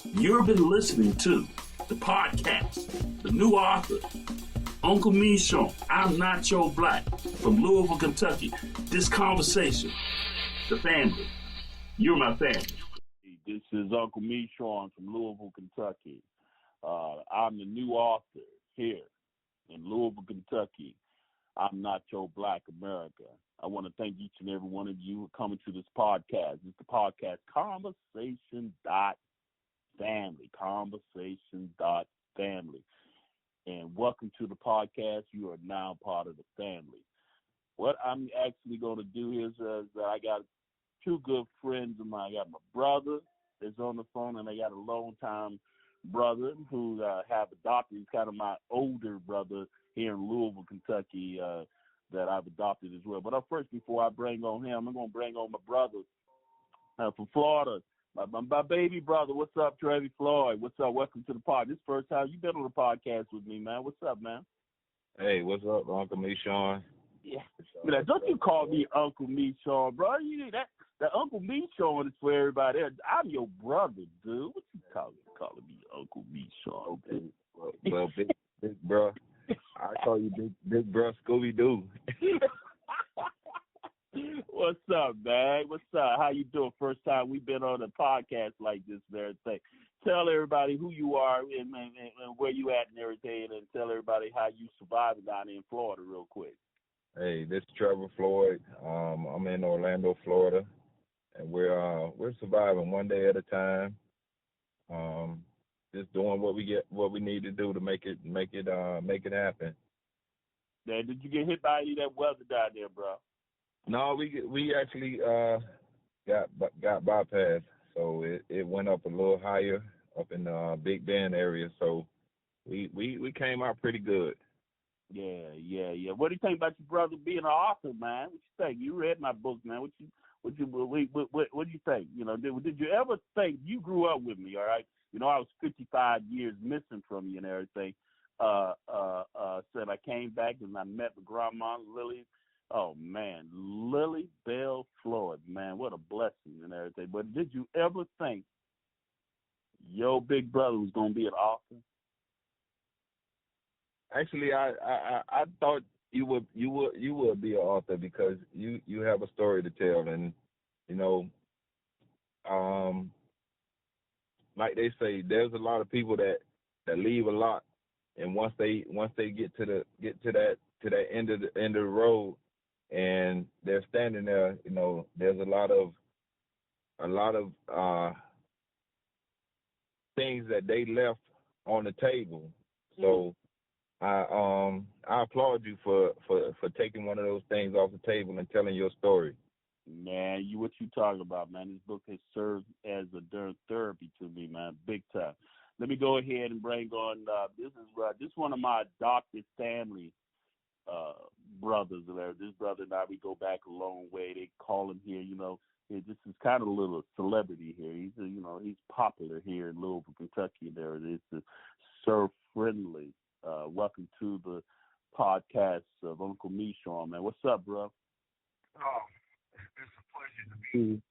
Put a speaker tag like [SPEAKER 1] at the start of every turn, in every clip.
[SPEAKER 1] You've been listening to the podcast, the new author, Uncle MeShorn, I'm Not Your Black, from Louisville, Kentucky. This conversation, the family. You're my family.
[SPEAKER 2] This is Uncle MeShorn from Louisville, Kentucky. I'm the new author here in Louisville, Kentucky. I'm Not Your Black America. I want to thank each and every one of you for coming to this podcast. It's the podcast Conversation.family. Conversation.family. And welcome to the podcast. You are now part of the family. What I'm actually going to do is I got two good friends of mine. I got my brother that's on the phone, and I got a long-time brother who have adopted. He's kind of my older brother here in Louisville, Kentucky, that I've adopted as well. But first, before I bring on him, I'm going to bring on my brother from Florida, my baby brother. What's up, Trevor? Floyd? What's up? Welcome to the pod. This is the first time you've been on the podcast with me, man. What's up, man?
[SPEAKER 3] Hey, what's up, Uncle MeShorn?
[SPEAKER 2] Yeah. Don't you call me Uncle MeShorn, bro? The Uncle MeShorn is for everybody else. I'm your brother, dude. What you calling me Uncle MeShorn?
[SPEAKER 3] Okay. Well, big bro. I call you big bro Scooby-Doo.
[SPEAKER 2] What's up, man? What's up? How you doing? First time we've been on a podcast like this and everything. Tell everybody who you are and where you at and everything, and tell everybody how you surviving down in Florida real quick.
[SPEAKER 3] Hey, this is Trevor, Floyd. I'm in Orlando, Florida, and we're surviving one day at a time. Just doing what we need to do to make it happen.
[SPEAKER 2] Yeah, did you get hit by any of that weather down there, bro?
[SPEAKER 3] No, we actually got bypassed, so it went up a little higher up in the Big Bend area. So we came out pretty good.
[SPEAKER 2] Yeah. What do you think about your brother being an author, man? What you think? You read my book, man. What do you think? You know, did you ever think you grew up with me? All right. You know, I was 55 years missing from you and everything. Said I came back and I met my grandma, Lily. Oh, man, Lily Bell Floyd, man, what a blessing and everything. But did you ever think your big brother was going to be an author?
[SPEAKER 3] Actually, I thought you would be an author because you have a story to tell, and you know, like they say, there's a lot of people that leave a lot, and once they get to that end of the road, and they're standing there, you know, there's a lot of things that they left on the table. So I applaud you for taking one of those things off the table and telling your story.
[SPEAKER 2] Man, what you talking about, man? This book has served as a therapy to me, man, big time. Let me go ahead and bring on this is one of my adopted family brothers. This brother and I, we go back a long way. They call him here, you know. This is kind of a little celebrity here. He's popular here in Louisville, Kentucky. There it is. Sir Friendly. Welcome to the podcast of Uncle MeShorn, man. What's up, bro?
[SPEAKER 4] Oh, it's a pleasure to be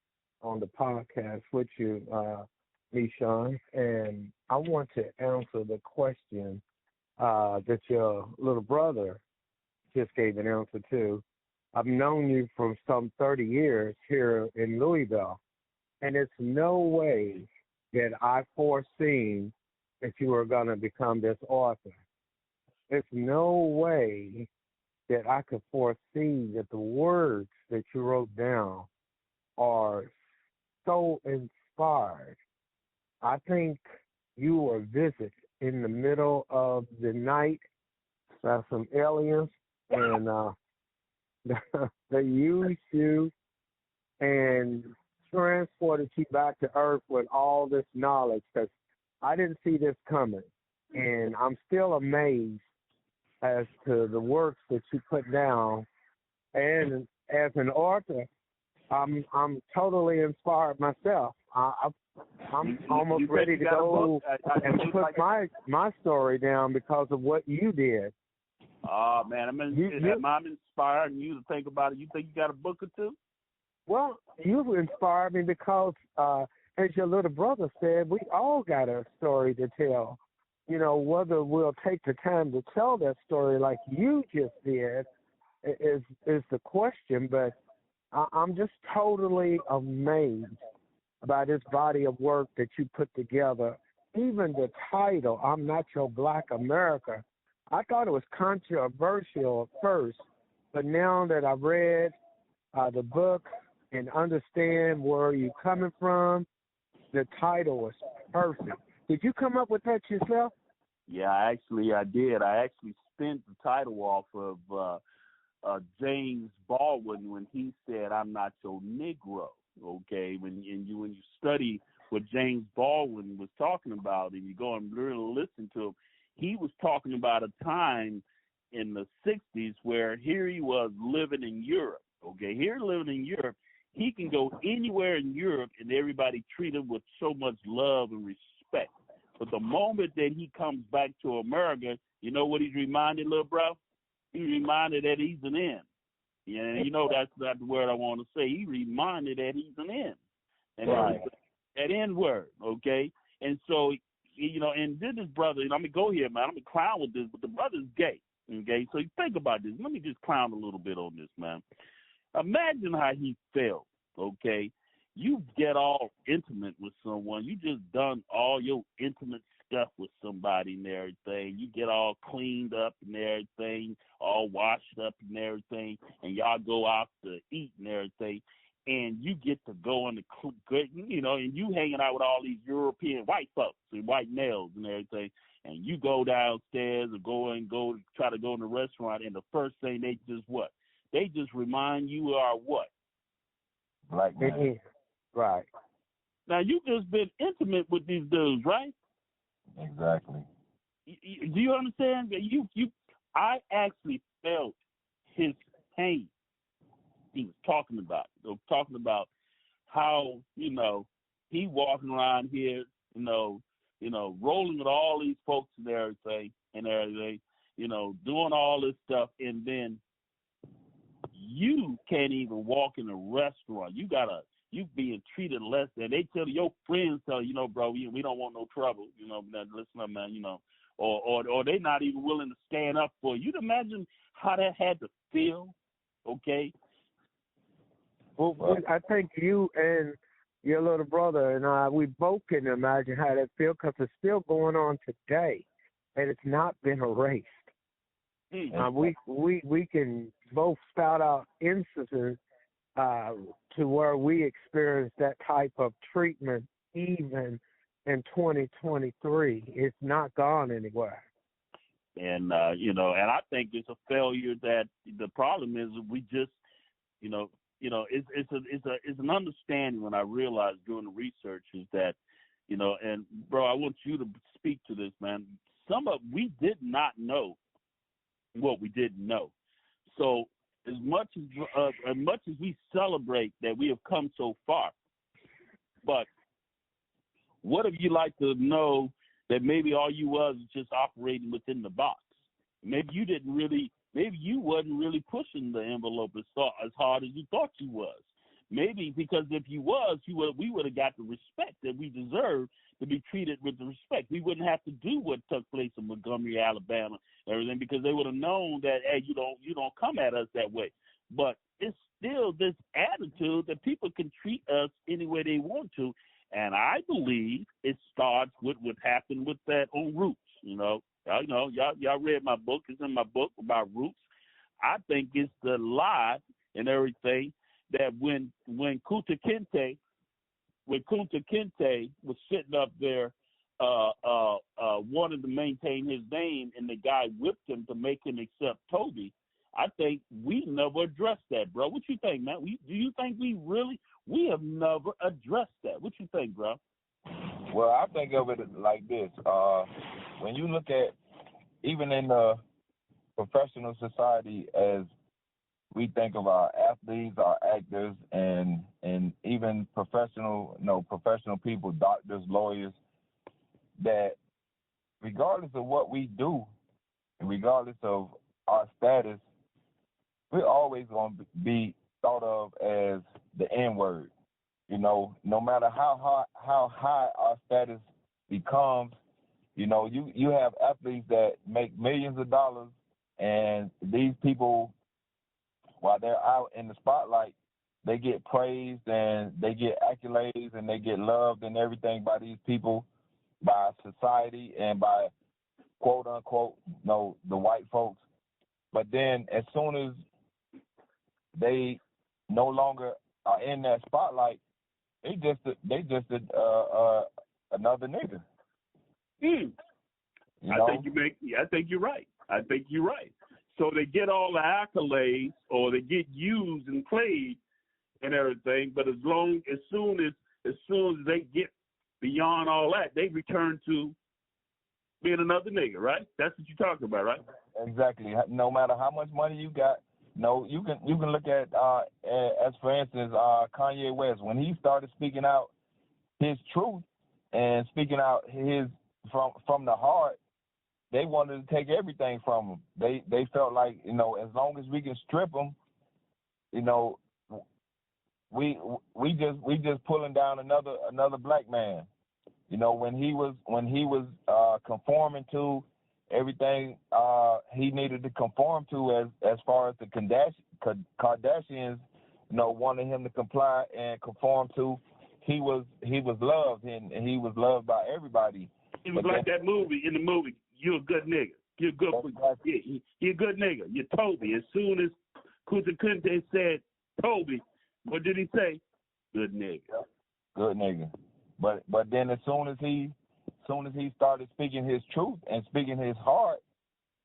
[SPEAKER 4] on the podcast with you, MeShorn. And I want to answer the question that your little brother just gave an answer to. I've known you for some 30 years here in Louisville, and it's no way that I foreseen that you were going to become this author. There's no way that I could foresee that the words that you wrote down are so inspired. I think you were visited in the middle of the night by some aliens, and they used you and transported you back to Earth with all this knowledge, because I didn't see this coming. And I'm still amazed as to the works that you put down. And as an author, I'm totally inspired myself. I'm almost ready to go and put my story down because of what you did.
[SPEAKER 2] Oh, man, I'm inspiring you to think about it. You think you got a book or two?
[SPEAKER 4] Well, you inspired me because as your little brother said, we all got a story to tell. You know, whether we'll take the time to tell that story like you just did is the question. But I'm just totally amazed by this body of work that you put together. Even the title, I'm Not Your Black America, I thought it was controversial at first, but now that I've read the book and understand where you're coming from, the title was perfect. Did you come up with that yourself?
[SPEAKER 2] Yeah, I did. I actually spent the title off of James Baldwin when he said, "I'm not your Negro." Okay, when you study what James Baldwin was talking about, and you go and really listen to him, he was talking about a time in the '60s where here he was living in Europe. Okay, here living in Europe, he can go anywhere in Europe and everybody treat him with so much love and respect. But the moment that he comes back to America, you know what he's reminded, little bro? He's reminded that he's an N. Yeah, you know that's not the word I want to say. He reminded that he's an N. And
[SPEAKER 3] right.
[SPEAKER 2] That N word, okay? And so, you know, and then his brother, and I'm going to go here, man. I'm going to clown with this, but the brother's gay, okay? So you think about this. Let me just clown a little bit on this, man. Imagine how he felt, okay? You get all intimate with someone. You just done all your intimate stuff with somebody and everything. You get all cleaned up and everything, all washed up and everything, and y'all go out to eat and everything, and you get to go in the, you know, and you hanging out with all these European white folks and white males and everything, and you go downstairs or try to go in the restaurant, and the first thing they just what? They just remind you are what?
[SPEAKER 3] Black man.
[SPEAKER 4] Right.
[SPEAKER 2] Now, you just been intimate with these dudes, right?
[SPEAKER 3] Exactly.
[SPEAKER 2] Do you understand? I actually felt his pain. He was talking about how, you know, he walking around here, you know, rolling with all these folks and everything, you know, doing all this stuff, and then you can't even walk in a restaurant. You being treated less than. They tell your friends, you know, bro, we don't want no trouble, you know, listen up, man, you know, or they not even willing to stand up for you. You'd imagine how that had to feel, okay?
[SPEAKER 4] Well, I think you and your little brother and I, we both can imagine how that feels because it's still going on today, and it's not been erased. We can both spout out instances to where we experienced that type of treatment even in 2023. It's not gone anywhere.
[SPEAKER 2] And, you know, and I think it's a failure that the problem is we just, you know, it's an understanding when I realized doing the research is that, you know, and bro, I want you to speak to this, man. We did not know what we didn't know. So as much as we celebrate that we have come so far, but what if you like to know that maybe all you was just operating within the box? Maybe you wasn't really pushing the envelope as hard as you thought you was. Maybe because if you was, we would have got the respect that we deserve to be treated with the respect. We wouldn't have to do what took place in Montgomery, Alabama, and everything, because they would have known that, hey, you don't come at us that way. But it's still this attitude that people can treat us any way they want to, and I believe it starts with what happened with that on Roots. Y'all read my book. It's in my book about Roots. I think it's the lie and everything that when Kunta Kinte was sitting up there wanted to maintain his name, and the guy whipped him to make him accept Toby, I think we never addressed that, bro. What you think, man? Do you think we have never addressed that? What you think, bro?
[SPEAKER 3] Well, I think of it like this. When you look at, even in the professional society, as we think of our athletes, our actors, and even professional people, doctors, lawyers, that regardless of what we do, and regardless of our status, we're always going to be thought of as the N-word. You know, no matter how high our status becomes, you know, you have athletes that make millions of dollars, and these people, while they're out in the spotlight, they get praised and they get accolades and they get loved and everything by these people, by society and by quote unquote, you know, the white folks. But then as soon as they no longer are in that spotlight, they just another nigga.
[SPEAKER 2] You
[SPEAKER 3] know?
[SPEAKER 2] I think you're right. I think you're right. So they get all the accolades, or they get used and played and everything. But as soon as they get beyond all that, they return to being another nigga, right? That's what you're talking about, right?
[SPEAKER 3] Exactly. No matter how much money you got, no, you can look at as for instance Kanye West, when he started speaking out his truth and speaking out his from the heart, they wanted to take everything from him. They felt like, you know, as long as we can strip him, you know, we just pulling down another black man. You know, when he was conforming to everything he needed to conform to as far as the Kardashians, you know, wanted him to comply and conform to, he was loved and he was loved by everybody.
[SPEAKER 2] He was like that movie. In the movie, you're a good nigga. You're a good. You're a good nigga. You're Toby. As soon as Kunta Kinte said Toby, what did he say? Good nigga.
[SPEAKER 3] Good nigga. But then as soon as he started speaking his truth and speaking his heart,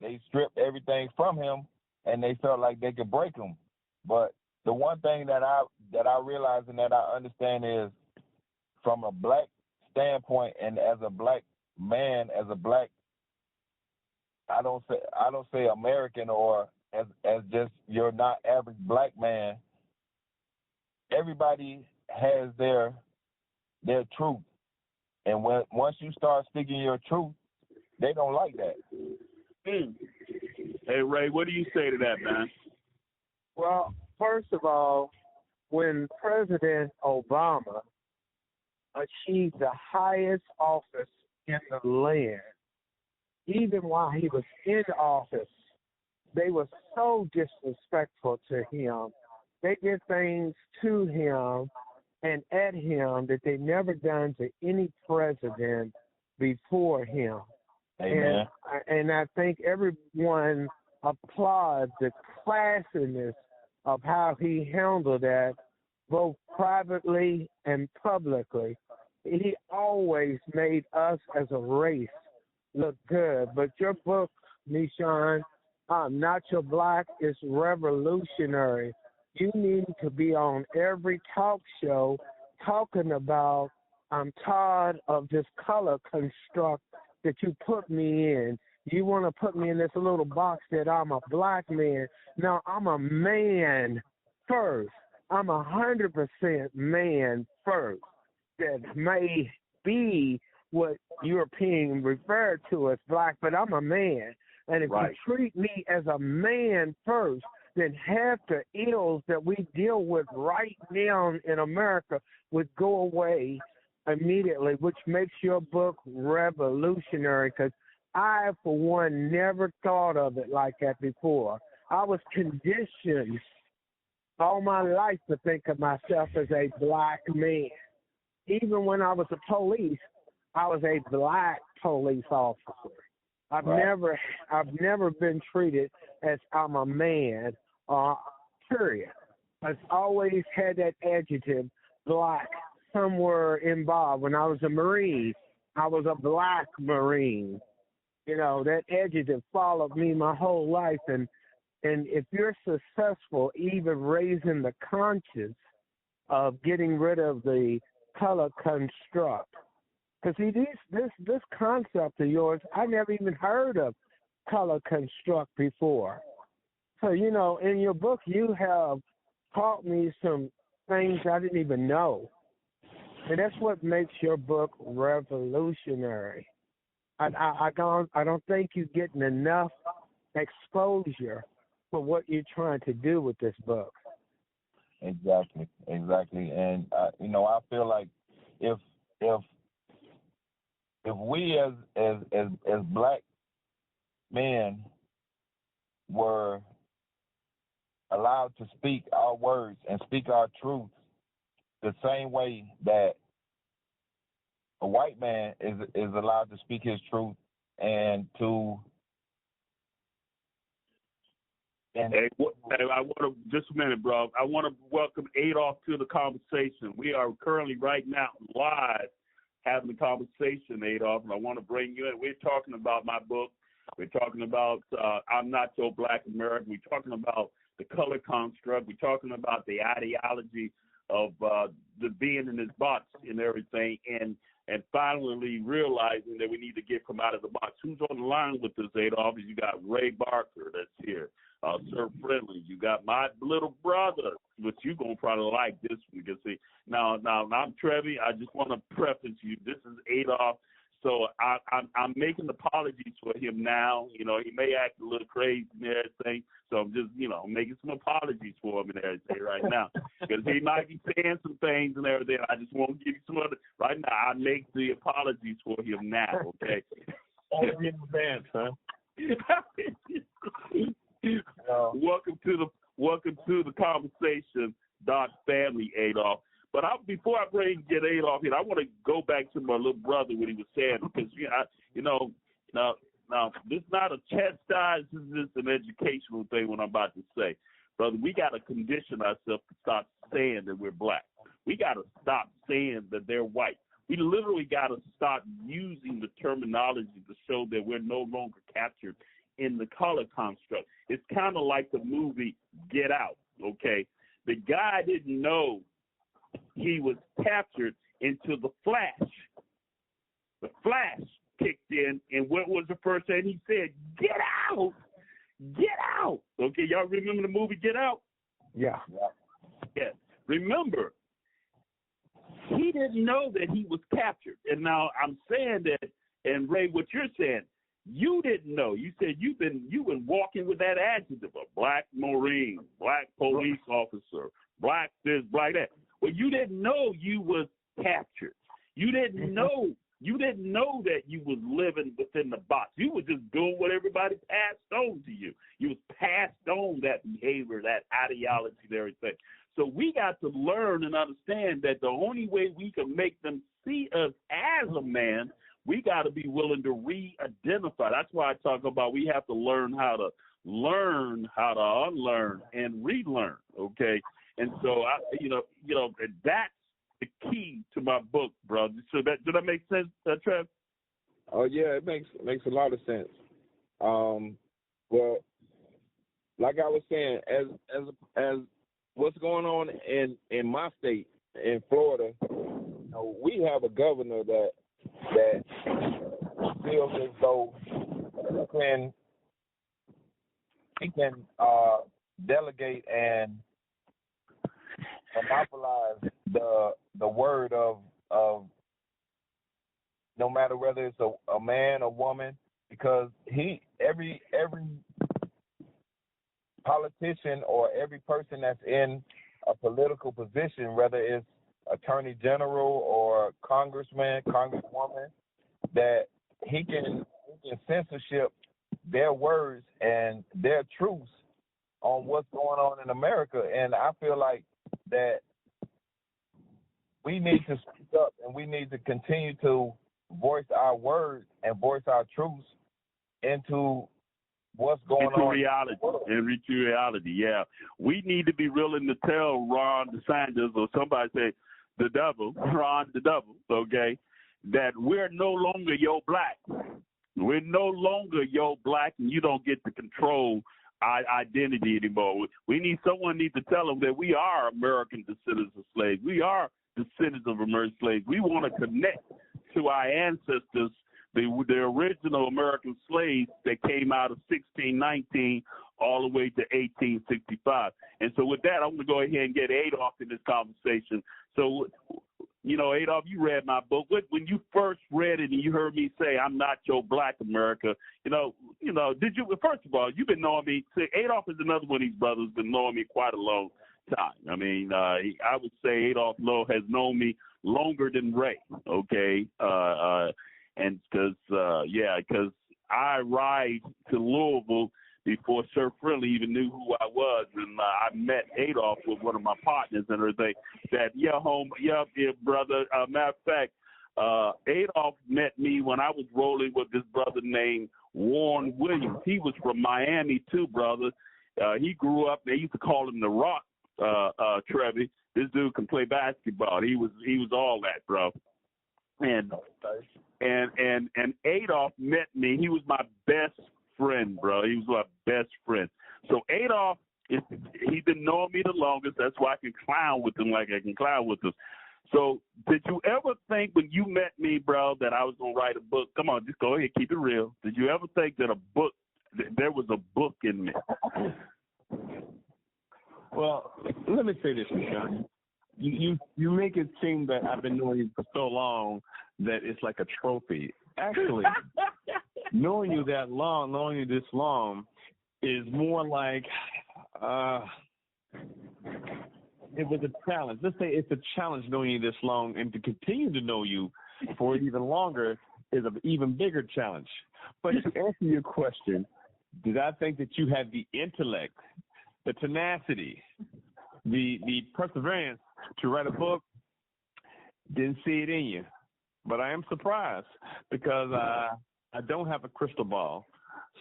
[SPEAKER 3] they stripped everything from him and they felt like they could break him. But the one thing that I realize and that I understand is, from a black standpoint and as a black man, as a black, I don't say American or as just you're not average black man. Everybody has their truth, and once you start speaking your truth, they don't like that.
[SPEAKER 2] Hey Ray, what do you say to that, man?
[SPEAKER 4] Well, first of all, when President Obama achieved the highest office in the land, even while he was in office, they were so disrespectful to him. They did things to him and at him that they never done to any president before him.
[SPEAKER 3] Amen.
[SPEAKER 4] And I think everyone applauds the classiness of how he handled that, both privately and publicly. He always made us as a race look good. But your book, MeShorn, Not Your Black, is revolutionary. You need to be on every talk show talking about, I'm tired of this color construct that you put me in. You want to put me in this little box that I'm a black man. No, I'm a man first. I'm 100% man first. That may be what European referred to as black, but I'm a man. And if you treat me as a man first, then half the ills that we deal with right now in America would go away immediately, which makes your book revolutionary, because I, for one, never thought of it like that before. I was conditioned all my life to think of myself as a black man. Even when I was a police, I was a black police officer. I've never been treated as I'm a man, period. I've always had that adjective, black, somewhere involved. When I was a Marine, I was a black Marine. You know, that adjective followed me my whole life. And if you're successful even raising the conscience of getting rid of the color construct, because see, this concept of yours, I never even heard of color construct before. So, you know, in your book, you have taught me some things I didn't even know. And that's what makes your book revolutionary. I don't think you're getting enough exposure for what you're trying to do with this book.
[SPEAKER 3] Exactly. And I feel like if we as black men were allowed to speak our words and speak our truth the same way that a white man is allowed to speak his truth and to
[SPEAKER 2] Hey, I want to, just a minute, bro. I want to welcome Adolph to the conversation. We are currently right now live having a conversation, Adolph, and I want to bring you in. We're talking about my book. We're talking about I'm Not Your Black American. We're talking about the color construct. We're talking about the ideology of the being in this box and everything, and finally realizing that we need to get from out of the box. Who's on the line with us, Adolph? You got Ray Barker that's here. Sir Friendly, you got my little brother, which you're going to probably like this one. You can see. Now, I'm Trevor. I just want to preface you. This is Adolph. So I'm making apologies for him now. He may act a little crazy and everything. So I'm just, making some apologies for him and everything right now. Because he might be saying some things and everything. I just want to give you some other. Right now, I make the apologies for him now, okay?
[SPEAKER 3] in advance, huh?
[SPEAKER 2] Welcome to the conversation, Family, Adolph. But before I get Adolph here, I want to go back to my little brother what he was saying, because now this is not a chastise, this is just an educational thing. What I'm about to say, brother, we got to condition ourselves to stop saying that we're black. We got to stop saying that they're white. We literally got to start using the terminology to show that we're no longer captured in the color construct. It's kind of like the movie Get Out, okay? The guy didn't know he was captured until the Flash. The Flash kicked in, and what was the first thing he said? Get out! Get out! Okay, y'all remember the movie Get Out?
[SPEAKER 4] Yeah.
[SPEAKER 2] Yeah. Remember, he didn't know that he was captured. And now I'm saying that, and Ray, what you're saying, you didn't know. You said you've been walking with that adjective, a black Marine, black police officer, black this, black that. Well, you didn't know you was captured. You didn't know that you was living within the box. You was just doing what everybody passed on to you. You was passed on that behavior, that ideology, and everything. So we got to learn and understand that the only way we can make them see us as a man, we got to be willing to re-identify. That's why I talk about we have to learn how to unlearn and relearn, okay? And so, that's the key to my book, brother. So did that make sense, Trev?
[SPEAKER 3] Oh, yeah, it makes a lot of sense. Well, like I was saying, as what's going on in my state, in Florida, we have a governor that feels as though he can delegate and monopolize the word of no matter whether it's a man or woman, because every politician or every person that's in a political position, whether it's attorney general or congressman, congresswoman, that he can censorship their words and their truths on what's going on in America. And I feel like that we need to speak up and we need to continue to voice our words and voice our truths into what's going on.
[SPEAKER 2] Into reality, yeah. We need to be willing to tell Ron DeSantis or somebody say, Ron the devil, okay, that we're no longer your black. We're no longer your black, and you don't get to control our identity anymore. Someone needs to tell them that we are American descendants of slaves. We are descendants of American slaves. We want to connect to our ancestors, the original American slaves that came out of 1619 all the way to 1865. And so with that, I'm going to go ahead and get Adolph in this conversation. So, Adolph, you read my book. When you first read it and you heard me say, I'm not your black America, did you, first of all, you've been knowing me. Adolph is another one of these brothers, been knowing me quite a long time. I mean, I would say Adolph Lowe has known me longer than Ray. Okay, and because I ride to Louisville before Sir Friendly even knew who I was, and I met Adolph with one of my partners, and they said, "Yeah, brother." Matter of fact, Adolph met me when I was rolling with this brother named Warren Williams. He was from Miami too, brother. He grew up. They used to call him the Rock. Trevor. This dude can play basketball. He was all that, bro. And Adolph met me. He was my best friend, bro. He was my best friend. So Adolph, he's been knowing me the longest. That's why I can clown with him like I can clown with him. So did you ever think when you met me, bro, that I was going to write a book? Come on, just go ahead, keep it real. Did you ever think that there was a book in me?
[SPEAKER 3] Well, let me say this, John. You make it seem that I've been knowing you for so long that it's like a trophy. Actually, knowing you this long, is more like it was a challenge. Let's say it's a challenge knowing you this long, and to continue to know you for even longer is an even bigger challenge. But to answer your question, did I think that you had the intellect, the tenacity, the perseverance to write a book? Didn't see it in you. But I am surprised because I don't have a crystal ball.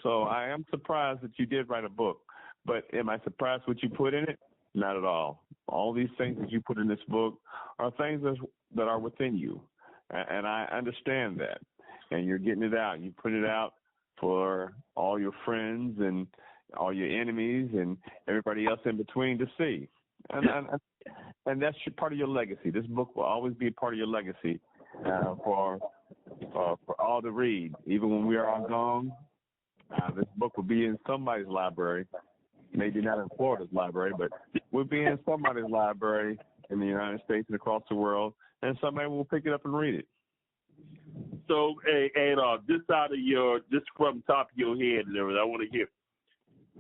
[SPEAKER 3] So I am surprised that you did write a book. But am I surprised what you put in it? Not at all. All these things that you put in this book are things that are within you. And I understand that. And you're getting it out. You put it out for all your friends and all your enemies and everybody else in between to see. And that's part of your legacy. This book will always be a part of your legacy for all to read. Even when we are all gone, this book will be in somebody's library. Maybe not in Florida's library, but we'll be in somebody's library in the United States and across the world, and somebody will pick it up and read it.
[SPEAKER 2] So, Adolph, just from the top of your head and everything, I want to hear,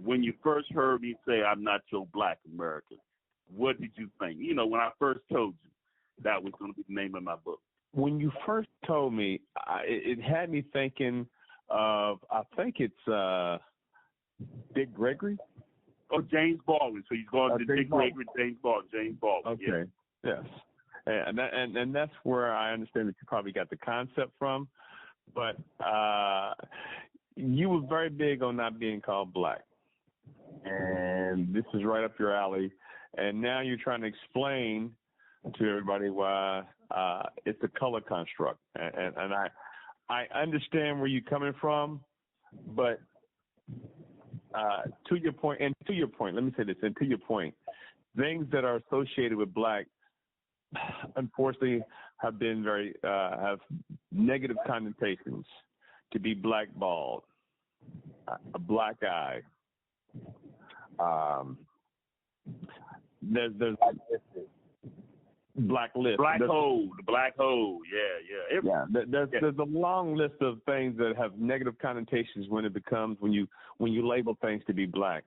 [SPEAKER 2] when you first heard me say, "I'm not your Black American," what did you think? You know, when I first told you that was going to be the name of my book.
[SPEAKER 3] When you first told me, it had me thinking of, I think it's Dick Gregory.
[SPEAKER 2] Oh, James Baldwin. So he's going to Dick Gregory, James Baldwin.
[SPEAKER 3] Okay. Yes. And that's where I understand that you probably got the concept from. But you were very big on not being called Black. And this is right up your alley. And now you're trying to explain to everybody why it's a color construct. And I understand where you're coming from, but to your point, let me say this, and to your point, things that are associated with Black, unfortunately, have been have negative connotations. To be blackballed, a black eye. There's blacklist.
[SPEAKER 2] Black hole. Yeah.
[SPEAKER 3] There's a long list of things that have negative connotations when you label things to be Black.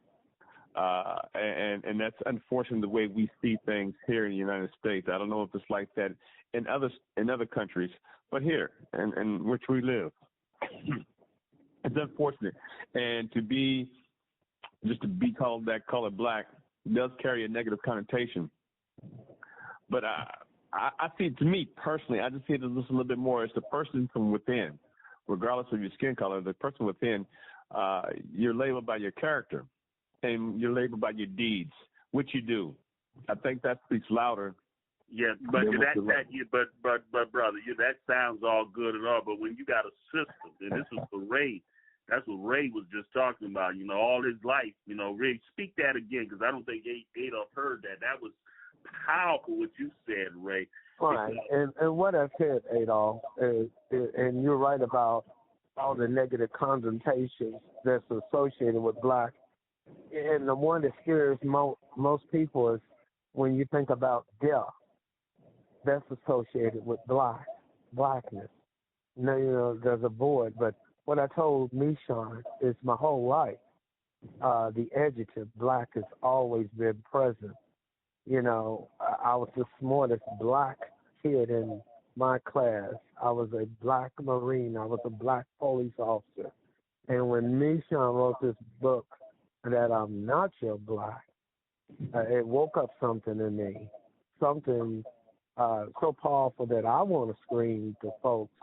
[SPEAKER 3] And that's unfortunately the way we see things here in the United States. I don't know if it's like that in other countries, but here in which we live, it's unfortunate. And to be called that color Black does carry a negative connotation. But I see, to me personally, I just see it as just a little bit more as the person from within, regardless of your skin color. The person within, you're labeled by your character. And you're labeled by your deeds, what you do. I think that speaks louder.
[SPEAKER 2] Yeah, but but brother, that sounds all good and all. But when you got a system, and this is for Ray, that's what Ray was just talking about. You know, all his life. You know, Ray, speak that again, because I don't think Adolph heard that. That was powerful what you said, Ray.
[SPEAKER 4] Right, and what I said, Adolph, is, and you're right about all the negative connotations that's associated with Black. And the one that scares most people is when you think about death. That's associated with blackness. Now, you know, there's a void. But what I told MeShorn is my whole life, the adjective Black has always been present I was the smartest black kid in my class. I was a black Marine. I was a black police officer. And when MeShorn wrote this book that I'm not your black, it woke up something in me, something so powerful that I want to scream to folks,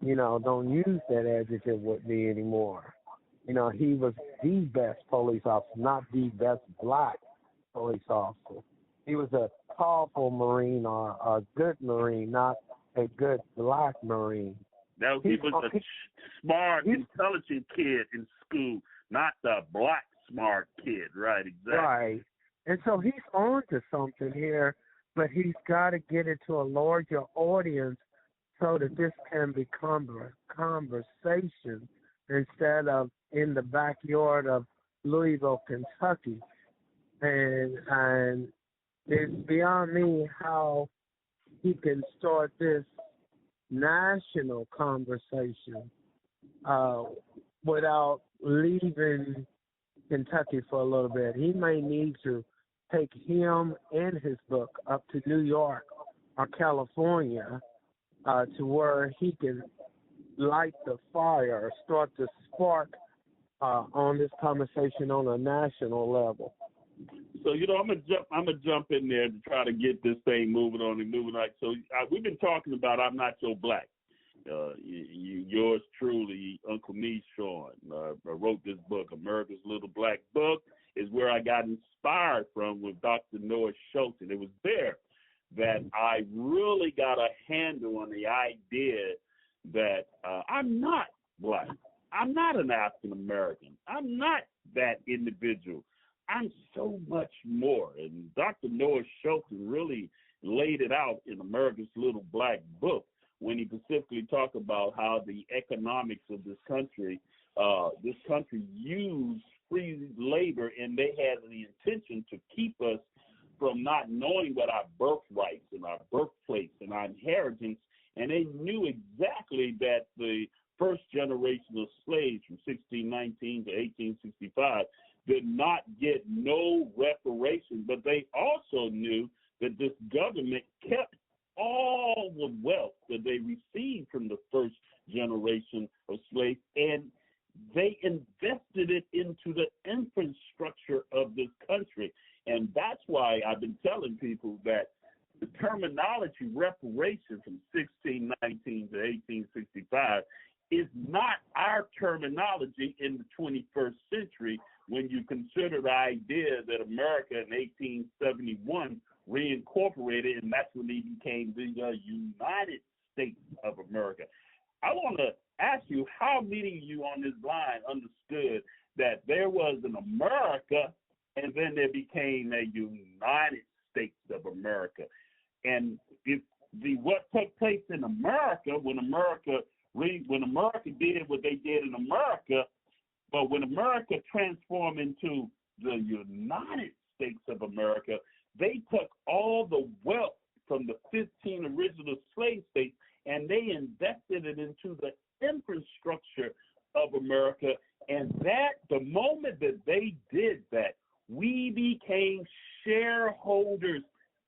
[SPEAKER 4] don't use that adjective with me anymore. He was the best police officer, not the best black police officer. He was a powerful Marine or a good Marine, not a good black Marine.
[SPEAKER 2] He was a smart, intelligent kid in school, not the black smart kid. Right, exactly.
[SPEAKER 4] Right. And so he's on to something here, but he's got to get it to a larger audience so that this can become a conversation instead of in the backyard of Louisville, Kentucky. And it's beyond me how he can start this national conversation without leaving Kentucky for a little bit. He may need to take him and his book up to New York or California to where he can light the fire or start the spark on this conversation on a national level.
[SPEAKER 2] So I'm gonna jump in there to try to get this thing moving on. So we've been talking about I'm Not Your Black. Yours truly, Uncle MeShorn, wrote this book, America's Little Black Book, is where I got inspired from with Dr. Noah Schultz. And it was there that I really got a handle on the idea that I'm not black. I'm not an African American. I'm not that individual. I'm so much more. And Dr. Noah Schultz really laid it out in America's Little Black Book when he specifically talked about how the economics of this country used free labor, and they had the intention to keep us from not knowing what our birthrights and our birthplace and our inheritance. And they knew exactly that the first generation of slaves from 1619 to 1865 did not get no reparation, but they also knew that this government kept all the wealth that they received from the first generation of slaves, and they invested it into the infrastructure of this country. And that's why I've been telling people that the terminology reparation from 1619 to 1865 is not our terminology in the 21st century when you consider the idea that America in 1871 reincorporated, and that's when they became the United States of America. I want to ask you, how many of you on this line understood that there was an America and then there became a United States of America? And if what took place in America when America did what they did in America, but when America transformed into the United States of America, they took all the wealth from the 15 original slave states and they invested it into the infrastructure of America. And that the moment that they did that, we became shareholders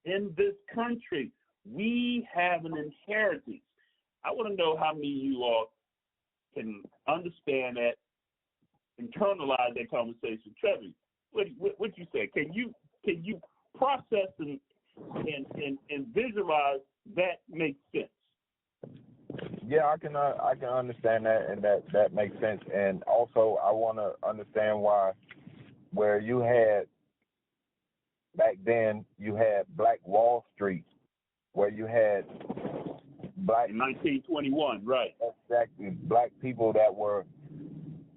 [SPEAKER 2] in this country. We have an inheritance. I want to know how many of you all can understand that, internalize that conversation. Trevor, what you say? Can you process and visualize that makes sense?
[SPEAKER 3] Yeah, I can understand that, and that makes sense. And also, I want to understand why, where you had back then, you had Black Wall Street, where you had black
[SPEAKER 2] in 1921, right?
[SPEAKER 3] Exactly, black people that were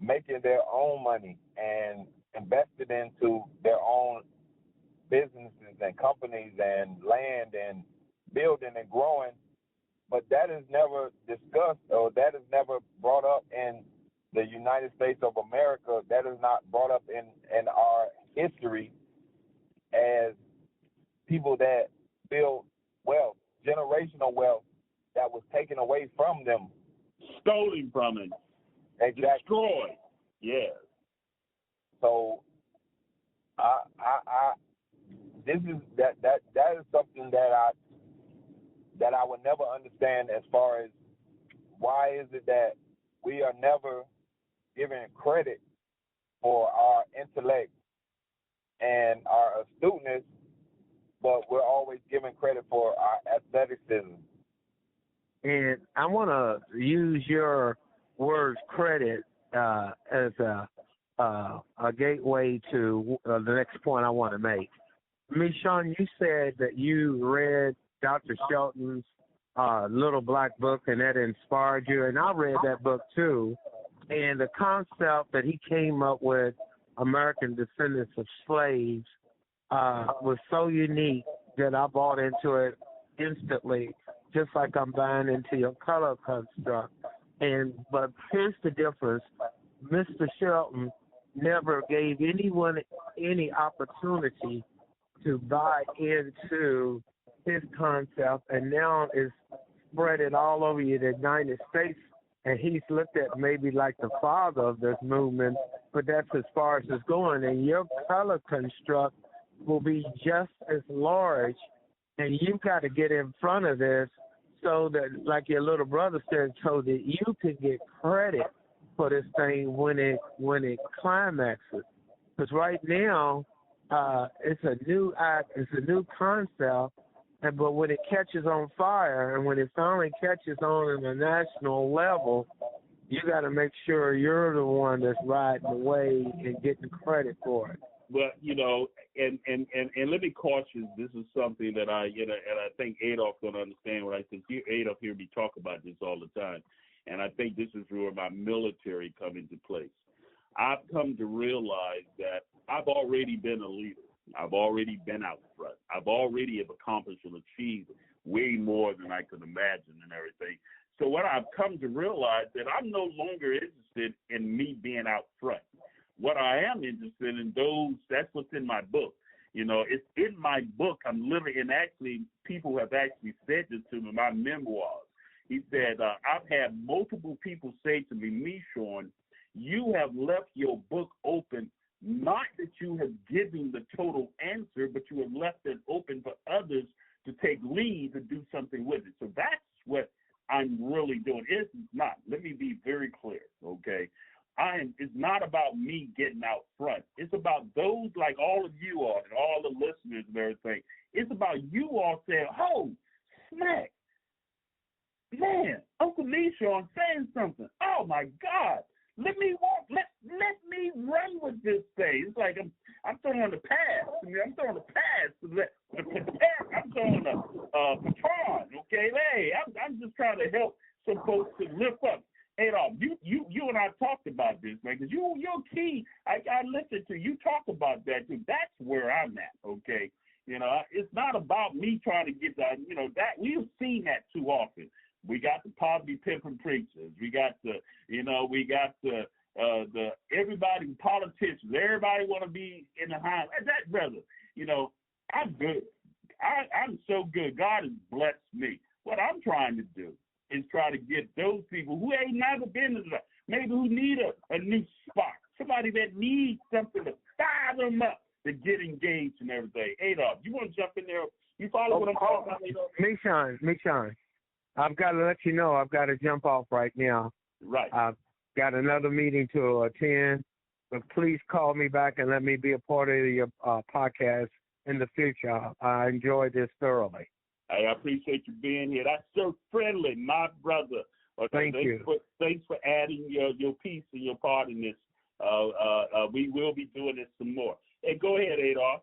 [SPEAKER 3] making their own money and invested into their own businesses and companies and land and building and growing. But that is never discussed, or that is never brought up in the United States of America. That is not brought up in our history as people that build wealth, generational wealth that was taken away from them.
[SPEAKER 2] Stolen from it.
[SPEAKER 3] Exactly.
[SPEAKER 2] Destroyed. Yes.
[SPEAKER 3] So I this is that is something that I would never understand, as far as why is it that we are never given credit for our intellect and our astuteness, but we're always given credit for our athleticism.
[SPEAKER 4] And I want to use your words credit as a gateway to the next point I want to make. MeShorn, you said that you read Dr. Shelton's Little Black Book, and that inspired you, and I read that book too. And the concept that he came up with, American Descendants of Slaves, was so unique that I bought into it instantly, just like I'm buying into your color construct. But here's the difference. Mr. Shelton never gave anyone any opportunity to buy into his concept, and now is spread it all over the United States. And he's looked at maybe like the father of this movement, but that's as far as it's going. And your color construct will be just as large, and you've got to get in front of this so that, like your little brother said, so that you can get credit for this thing when it climaxes. Because right now, it's a new act, it's a new concept, but when it catches on fire and when it finally catches on a national level, you got to make sure you're the one that's riding the wave and getting credit for it.
[SPEAKER 2] Well, and let me caution, this is something that and I think Adolph going to understand what I think. Adolph hear me talk about this all the time, and I think this is where my military come into place. I've come to realize that I've already been a leader. I've already been out front. I've already have accomplished and achieved way more than I could imagine and everything. So what I've come to realize that I'm no longer interested in me being out front. What I am interested in, that's what's in my book. It's in my book. I'm literally, and actually people have actually said this to me, my memoirs. He said, I've had multiple people say to me, MeShorn, you have left your book open, not that you have given the total answer, but you have left it open for others to take lead to do something with it. So that's what I'm really doing. It's not. Let me be very clear, okay? It's not about me getting out front. It's about those like all of you all and all the listeners and everything. It's about you all saying, oh, smack. Man, Uncle MeShorn saying something. Oh, my God. Let me walk. Let me run with this thing. It's like I'm throwing the pass. I'm throwing the pass. I'm throwing the baton. Okay, hey, I'm just trying to help some folks to lift up. Adolph, you and I talked about this, man, because you're key. I listened to you talk about that too. That's where I'm at. Okay, it's not about me trying to get that. That we've seen that too often. We got the poverty pimping preachers. We got the everybody politicians. Everybody want to be in the high. That brother, I'm good. I'm so good. God has blessed me. What I'm trying to do is try to get those people who ain't never been to that, maybe who need a new spark, somebody that needs something to fire them up to get engaged and everything. Adolph, you want to jump in there? You follow what I'm talking about, Adolph?
[SPEAKER 4] MeShorn. I've got to let you know I've got to jump off right now.
[SPEAKER 2] Right.
[SPEAKER 4] I've got another meeting to attend, but please call me back and let me be a part of your podcast in the future. I enjoyed this thoroughly.
[SPEAKER 2] I appreciate you being here. That's so friendly, my brother. Okay,
[SPEAKER 4] Thank you.
[SPEAKER 2] Thanks for adding your piece and your part in this. We will be doing this some more. Hey, go ahead, Adolph.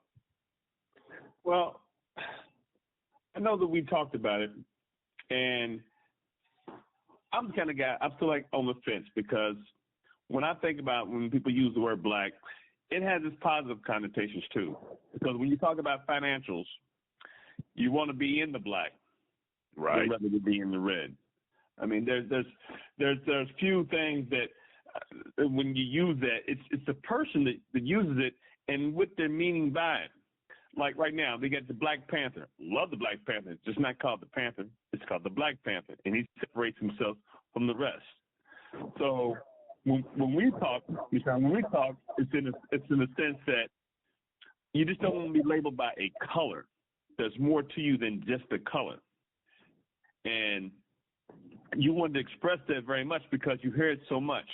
[SPEAKER 5] Well, I know that we talked about it. And I'm the kind of guy, I'm still like on the fence, because when I think about when people use the word black, it has its positive connotations too. Because when you talk about financials, you want to be in the black,
[SPEAKER 2] right,
[SPEAKER 5] rather than be in the red. I mean, there's few things that when you use that, it's the person that uses it and what they're meaning by it. Like right now, they got the Black Panther. Love the Black Panther. It's just not called the Panther. It's called the Black Panther, and he separates himself from the rest. So when we talk, it's in the sense that You just don't want to be labeled by a color. There's more to you than just the color. And you want to express that very much because you hear it so much.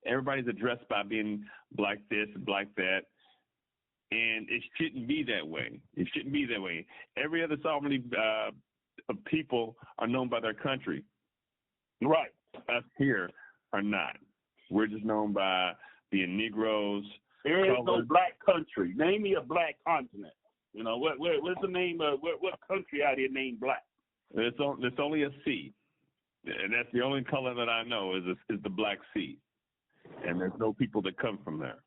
[SPEAKER 5] Everybody's addressed by being black this, black that. And it shouldn't be that way. It shouldn't be that way. Every other sovereignty of people are known by their country.
[SPEAKER 2] Right.
[SPEAKER 5] Us here are not. We're just known by being Negroes.
[SPEAKER 2] There is no black country. Name me a black continent. You know, what's the name of what country out here named black?
[SPEAKER 5] There's only a sea, and that's the only color that I know is the Black Sea, and there's no people that come from there.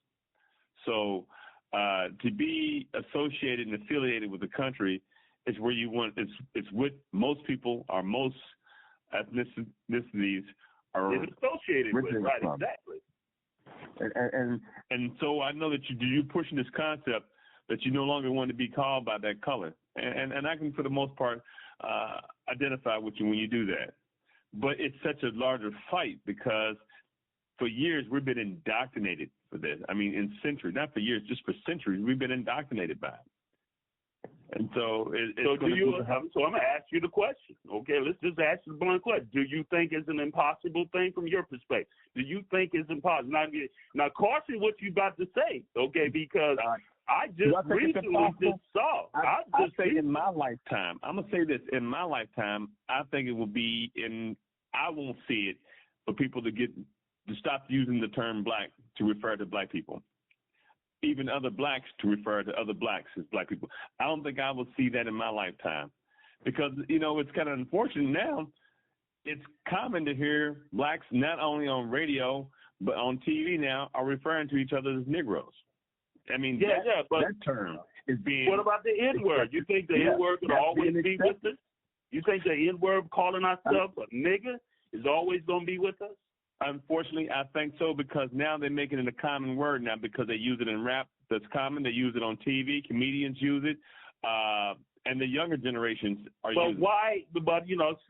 [SPEAKER 5] So to be associated and affiliated with the country is where you want. It's what most people or most ethnicities are
[SPEAKER 2] associated with. Right, from. Exactly.
[SPEAKER 5] And so I know that you're pushing this concept that you no longer want to be called by that color, and I can for the most part identify with you when you do that. But it's such a larger fight because for years we've been indoctrinated for this. I mean, in centuries, not for years, just for centuries, we've been indoctrinated by it. And so
[SPEAKER 2] so I'm going to ask you the question. Okay, let's just ask the blunt question. Do you think it's an impossible thing from your perspective? Do you think it's impossible? Now caution what you're about to say, okay, because I just recently just saw.
[SPEAKER 5] I say in my lifetime, I'm going to say this, in my lifetime, I think it will be I won't see it for people to stop using the term black to refer to black people. Even other blacks to refer to other blacks as black people. I don't think I will see that in my lifetime because, it's kind of unfortunate now. It's common to hear blacks not only on radio, but on TV now are referring to each other as Negroes. I mean, but that term is being...
[SPEAKER 2] What about the N-word? You think the N-word could always be with us? You think the N-word calling ourselves a nigger is always going to be with us?
[SPEAKER 5] Unfortunately, I think so because now they're making it a common word now because they use it in rap. That's common. They use it on TV. Comedians use it. And the younger generations are using it.
[SPEAKER 2] But why? But,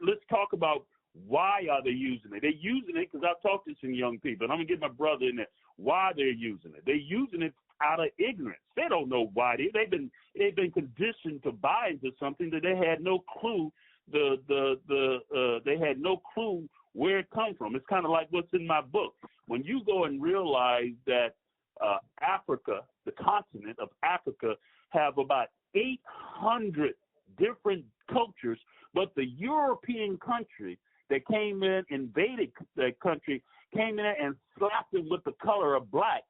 [SPEAKER 2] let's talk about why are they using it? They're using it because I've talked to some young people, and I'm going to get my brother in there, why they're using it. They're using it out of ignorance. They don't know why. They've been conditioned to buy into something that they had no clue. They had no clue where it comes from. It's kind of like what's in my book. When you go and realize that Africa, the continent of Africa, have about 800 different cultures, but the European country that came in, invaded that country, came in and slapped them with the color of black.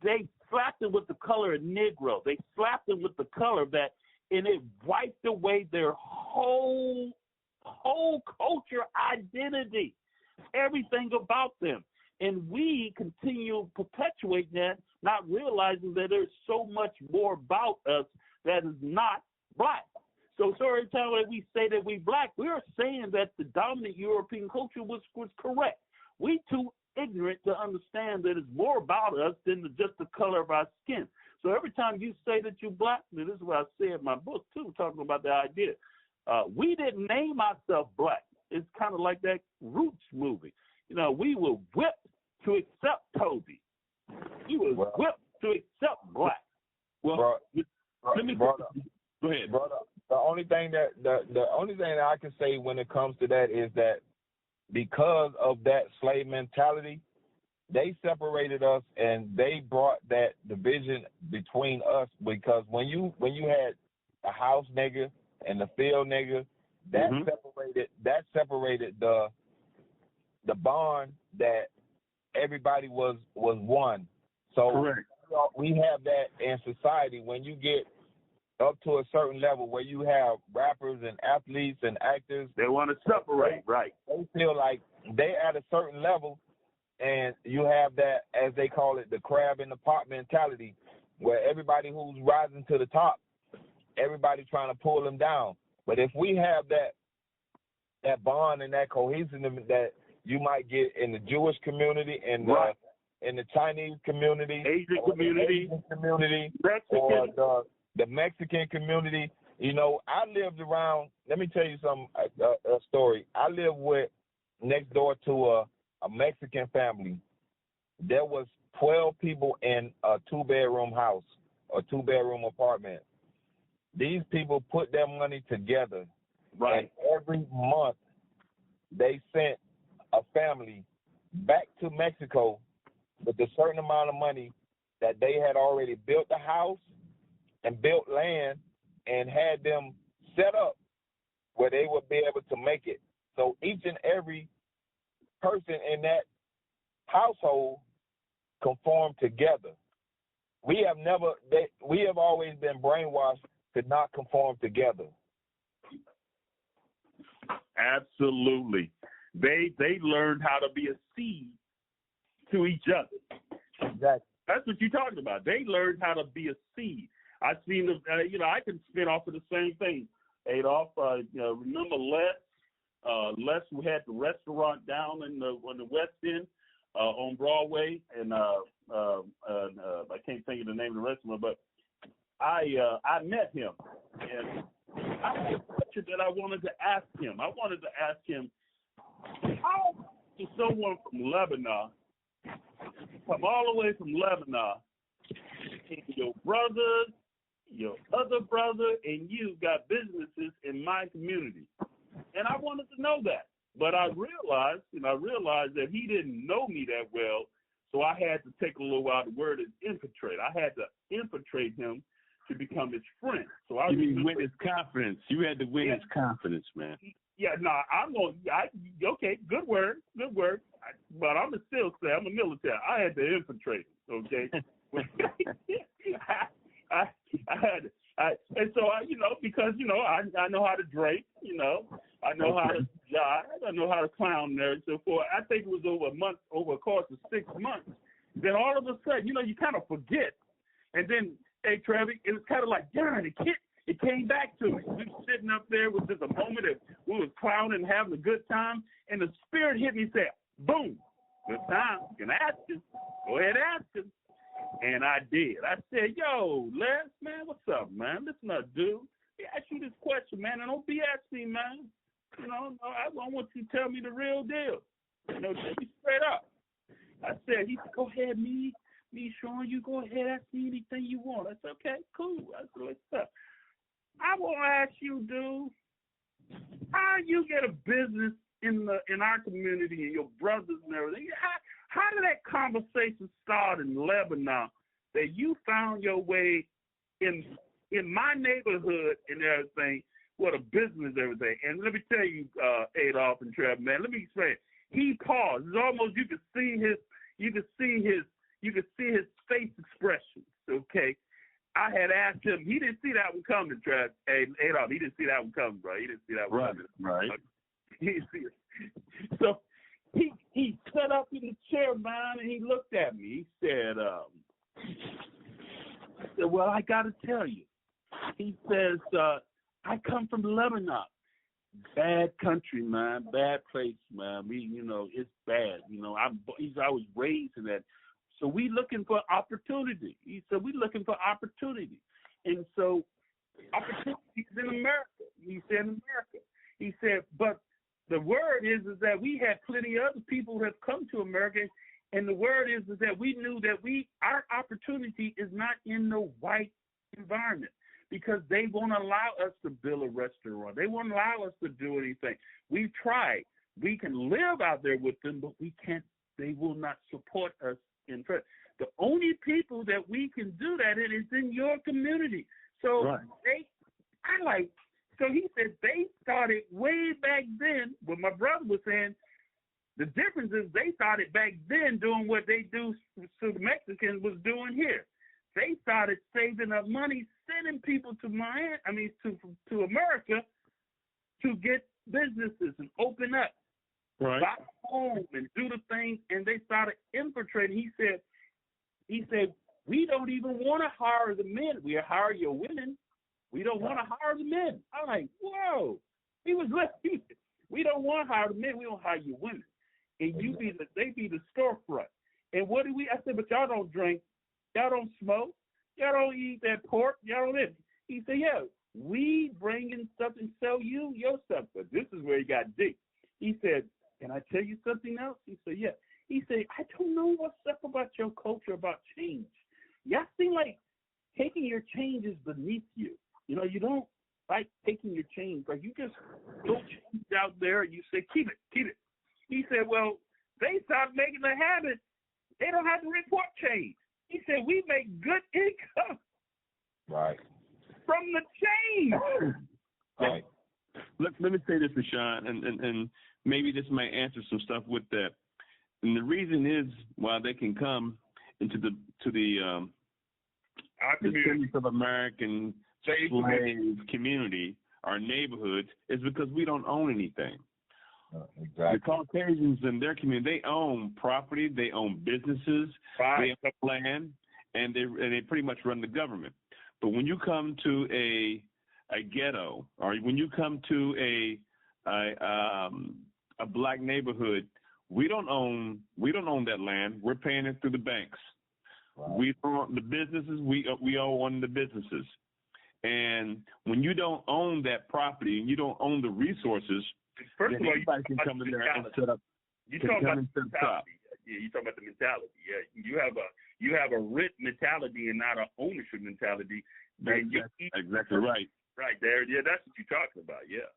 [SPEAKER 2] They slapped them with the color of Negro. They slapped them with the color of that, and it wiped away their whole culture identity, everything about them. And we continue perpetuating that, not realizing that there's so much more about us that is not black. So every time that we say that we black, we're saying that the dominant European culture was correct. We too ignorant to understand that it's more about us than just the color of our skin. So every time you say that you're black, and this is what I say in my book too, talking about the idea. We didn't name ourselves black. It's kind of like that Roots movie. We were whipped to accept Toby. We were whipped to accept black.
[SPEAKER 5] Well, let me go ahead.
[SPEAKER 3] Brother, the only thing that I can say when it comes to that is that because of that slave mentality, they separated us and they brought that division between us. Because when you had a house nigga and the field nigga, that separated the bond that everybody was one. So
[SPEAKER 5] correct.
[SPEAKER 3] We have that in society. When you get up to a certain level where you have rappers and athletes and actors,
[SPEAKER 2] they want to separate, right?
[SPEAKER 3] They feel like they at a certain level, and you have that, as they call it, the crab in the pot mentality, where everybody who's rising to the top, everybody trying to pull them down. But if we have that bond and that cohesiveness that you might get in the Jewish community and in the Chinese community,
[SPEAKER 2] Asian community,
[SPEAKER 3] Mexican. Or the Mexican community, I lived around. Let me tell you something. A story. I lived next door to a Mexican family. There was 12 people in a 2-bedroom house. or 2-bedroom apartment. These people put their money together.
[SPEAKER 2] Right.
[SPEAKER 3] And every month they sent a family back to Mexico with a certain amount of money that they had already built the house and built land and had them set up where they would be able to make it. So each and every person in that household conformed together. We have always been brainwashed to not conform together.
[SPEAKER 2] Absolutely. They learned how to be a seed to each other.
[SPEAKER 3] Exactly.
[SPEAKER 2] That's what you're talking about. They learned how to be a seed. I've seen them, I can spin off of the same thing. Adolph, remember Les? Les, we had the restaurant down on the West End on Broadway, and I can't think of the name of the restaurant, but I met him, and I had a question that I wanted to ask him. I wanted to ask him, how does someone from Lebanon come all the way from Lebanon, and your brothers, your other brother, and you got businesses in my community? And I wanted to know that. But I realized that he didn't know me that well, so I had to take a little while. The word is infiltrate. I had to infiltrate him to become his friend. So I
[SPEAKER 5] win his confidence. You had to win his confidence, man.
[SPEAKER 2] Yeah, no, okay, good word. But I'm going to still say I'm a military. I had to infiltrate him, okay? And so because I know how to drape, I know how to jive, I know how to clown there and so forth. I think it was over a course of 6 months. Then all of a sudden, you kind of forget. And then, hey, Trevor, it was kind of like, darn, it came back to me. We were sitting up there with just a moment that we was clowning and having a good time, and the spirit hit me and said, boom, good time. You can ask him. Go ahead and ask him. And I did. I said, yo, Les, man, what's up, man? Listen up, dude. He asked you this question, man, and don't BS me, man. I want you to tell me the real deal. Tell me straight up. I said, he said, go ahead, MeShorn, you go ahead, ask me anything you want. I said, okay, cool. I said, what's up? I want to ask you, dude, how you get a business in our community and your brothers and everything? How did that conversation start in Lebanon that you found your way in my neighborhood and everything with a business and everything? And let me tell you, Adolph and Trevor, man, let me explain. He paused. It's almost you could see his face expression. Okay. I had asked him. He didn't see that one coming, Trevor. Hey, Adolph, he didn't see that one coming, bro. He didn't see that one coming.
[SPEAKER 5] Right.
[SPEAKER 2] He didn't see it. So he sat up in the chair, man, and he looked at me. He said, I said, well, I got to tell you. He says, I come from Lebanon. Bad country, man. Bad place, man. It's bad. I was raised in that. So we looking for opportunity. He said, we looking for opportunity. And so opportunities in America. He said, in America. He said, but the word is that we had plenty of other people who have come to America, and the word is that we knew that our opportunity is not in the white environment because they won't allow us to build a restaurant. They won't allow us to do anything. We've tried. We can live out there with them, but we can't. They will not support us in fact. The only people that we can do that in is in your community. So
[SPEAKER 5] right.
[SPEAKER 2] So he said they started way back then. What my brother was saying, the difference is they started back then doing what they do, so the Mexicans was doing here. They started saving up money, sending people to to America to get businesses and open up,
[SPEAKER 5] right,
[SPEAKER 2] buy a home and do the things, and they started infiltrating. He said, we don't even want to hire the men. We hire your women. We don't want to hire the men. I'm like, whoa. He was listening. We don't want to hire the men. We don't hire your women. And they be the storefront. And what do we? I said, but y'all don't drink. Y'all don't smoke. Y'all don't eat that pork. Y'all don't live. He said, yeah, we bring in stuff and sell you your stuff. But this is where he got deep. He said, can I tell you something else? He said, yeah. He said, I don't know what's up about your culture about change. Y'all seem like taking your change is beneath you. You know, you don't like taking your change. Like, you just throw change out there and you say, keep it, keep it. He said, well, they start making a habit. They don't have to report change. He said, we make good income.
[SPEAKER 3] Right.
[SPEAKER 2] From the change.
[SPEAKER 3] Right.
[SPEAKER 5] Let me say this, MeShorn, and maybe this might answer some stuff with that. And the reason is why they can come into the descendants of American slave community, our neighborhoods, is because we don't own anything.
[SPEAKER 3] Exactly.
[SPEAKER 5] The Caucasians in their community, they own property, they own businesses, they own land, and they pretty much run the government. But when you come to a ghetto, or when you come to a black neighborhood, we don't own that land. We're paying it through the banks. Right. We own the businesses. We own the businesses. And when you don't own that property and you don't own the resources,
[SPEAKER 2] first of all,
[SPEAKER 5] anybody can come in there and set up.
[SPEAKER 2] You talking about the mentality? Yeah, you talking about the mentality. Yeah, you have a rent mentality and not an ownership mentality.
[SPEAKER 5] That's exactly right.
[SPEAKER 2] Right there. Yeah, that's what you're talking about. Yeah.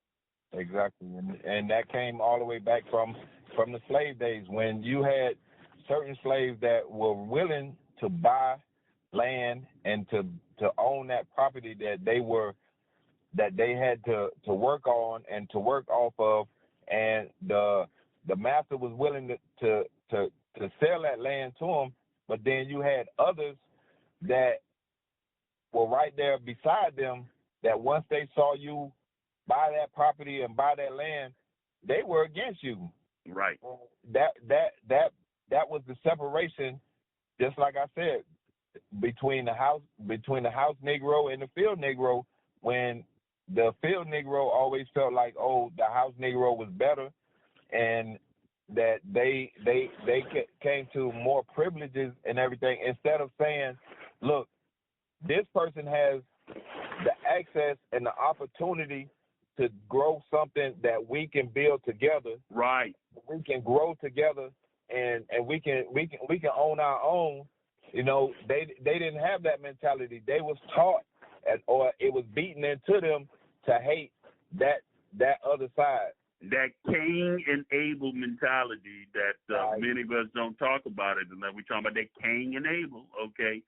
[SPEAKER 3] Exactly, and that came all the way back from the slave days, when you had certain slaves that were willing to buy land and to own that property that they had to work on and to work off of, and the master was willing to sell that land to them. But then you had others that were right there beside them, that once they saw you buy that property and buy that land, they were against you.
[SPEAKER 2] Right.
[SPEAKER 3] That was the separation, just like I said, between the house Negro and the field Negro, when the field Negro always felt like, oh, the house Negro was better, and that they came to more privileges and everything, instead of saying, look, this person has the access and the opportunity to grow something that we can build together.
[SPEAKER 2] Right.
[SPEAKER 3] We can grow together, and we can own our own. You know, they didn't have that mentality. They was taught, or it was beaten into them to hate that other side.
[SPEAKER 2] That Cain and Abel mentality that many of us don't talk about it, and that we're talking about that Cain and Abel, okay?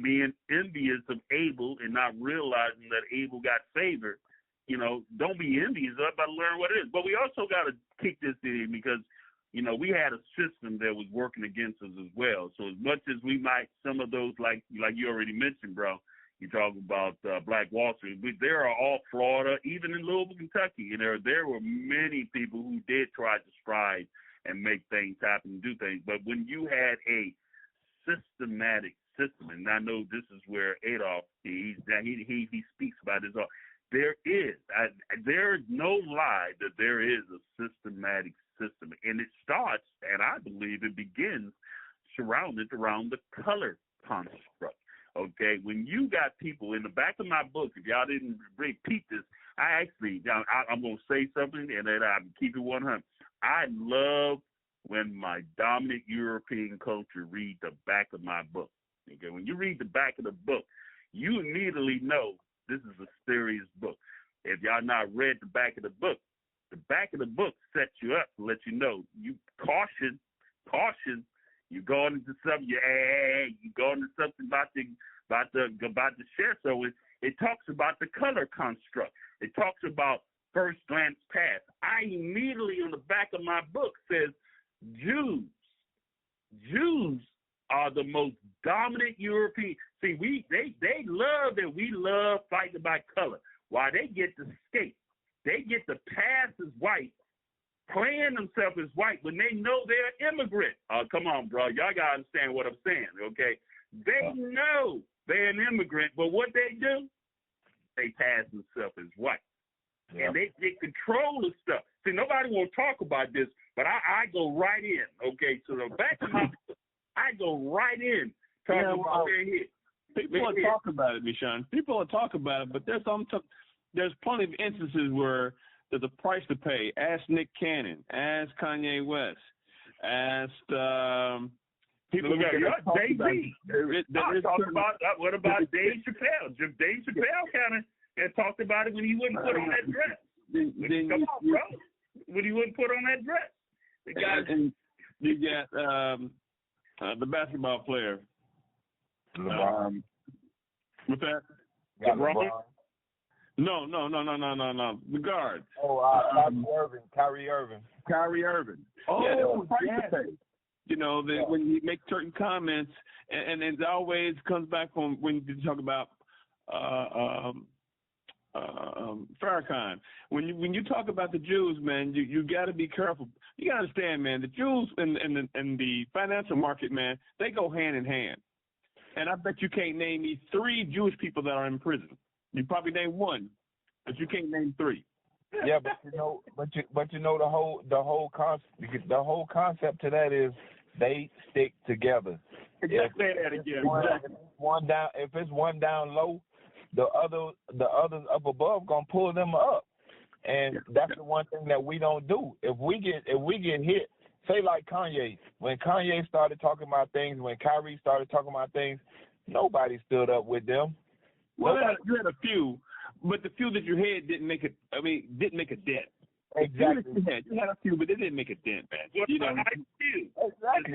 [SPEAKER 2] Being envious of Abel and not realizing that Abel got favor, you know, don't be envious of it, but learn what it is. But we also got to kick this in, because, you know, we had a system that was working against us as well. So as much as we might, some of those, like you already mentioned, bro, you talk about Black Wall Street, there are all Florida, even in Louisville, Kentucky, and there were many people who did try to strive and make things happen, do things. But when you had a systematic system, and I know this is where Adolph he speaks about this. There is no lie that there is a systematic system, and it starts, and I believe it begins, surrounded around the color construct. Okay, when you got people in the back of my book, if y'all didn't repeat this, I'm going to say something, and then I'm keep it 100. I love when my dominant European culture read the back of my book. Okay, when you read the back of the book, you immediately know this is a serious book. If y'all not read the back of the book sets you up to let you know. You caution. You're going into something. You're going into something about to share. So it talks about the color construct. It talks about first glance pass. I immediately on the back of my book says Jews are the most dominant European. See, they love that we love fighting about color. Why they get to skate, they get to pass as white, playing themselves as white when they know they're immigrant. Come on, bro, y'all gotta understand what I'm saying, okay? They know they're an immigrant, but what they do, they pass themselves as white. Yeah. And they control the stuff. See, nobody won't talk about this, but I go right in, okay? So the back of my I go right in talking about their hit.
[SPEAKER 5] People will talk about it, MeShorn. People will talk about it, but there's plenty of instances where there's a price to pay. Ask Nick Cannon. Ask Kanye West. Ask People
[SPEAKER 2] Look at Jay-Z. What about
[SPEAKER 5] It-
[SPEAKER 2] Dave Chappelle? Dave Chappelle kind of had talked about it when he wouldn't put on that dress. Come on, bro. When he wouldn't put on that dress. The guy.
[SPEAKER 5] And you got the basketball player.
[SPEAKER 3] LeBron.
[SPEAKER 5] What's that?
[SPEAKER 2] LeBron?
[SPEAKER 5] No. The guard.
[SPEAKER 3] Kyrie Irving.
[SPEAKER 5] Kyrie Irving.
[SPEAKER 2] Oh,
[SPEAKER 5] yeah, there's a price
[SPEAKER 2] yes.
[SPEAKER 5] to pay. You know, when you make certain comments, and it always comes back from when you talk about Farrakhan. When you talk about the Jews, man, you got to be careful. You got to understand, man, the Jews and the financial market, man, they go hand in hand. And I bet you can't name me 3 Jewish people that are in prison. You probably name 1, but you can't name 3.
[SPEAKER 3] Yeah, but you know the whole concept to that is they stick together.
[SPEAKER 5] Just say that again.
[SPEAKER 3] If it's one down low, the others up above gonna pull them up, and that's the one thing that we don't do. If we get hit, say like Kanye, when Kanye started talking about things, when Kyrie started talking about things, nobody stood up with them.
[SPEAKER 5] Well, you had a few, but the few that you had didn't make it. I mean, didn't make a dent.
[SPEAKER 3] Exactly.
[SPEAKER 5] You had a few, but they didn't make a dent, man.
[SPEAKER 2] What about IQ?
[SPEAKER 3] Exactly.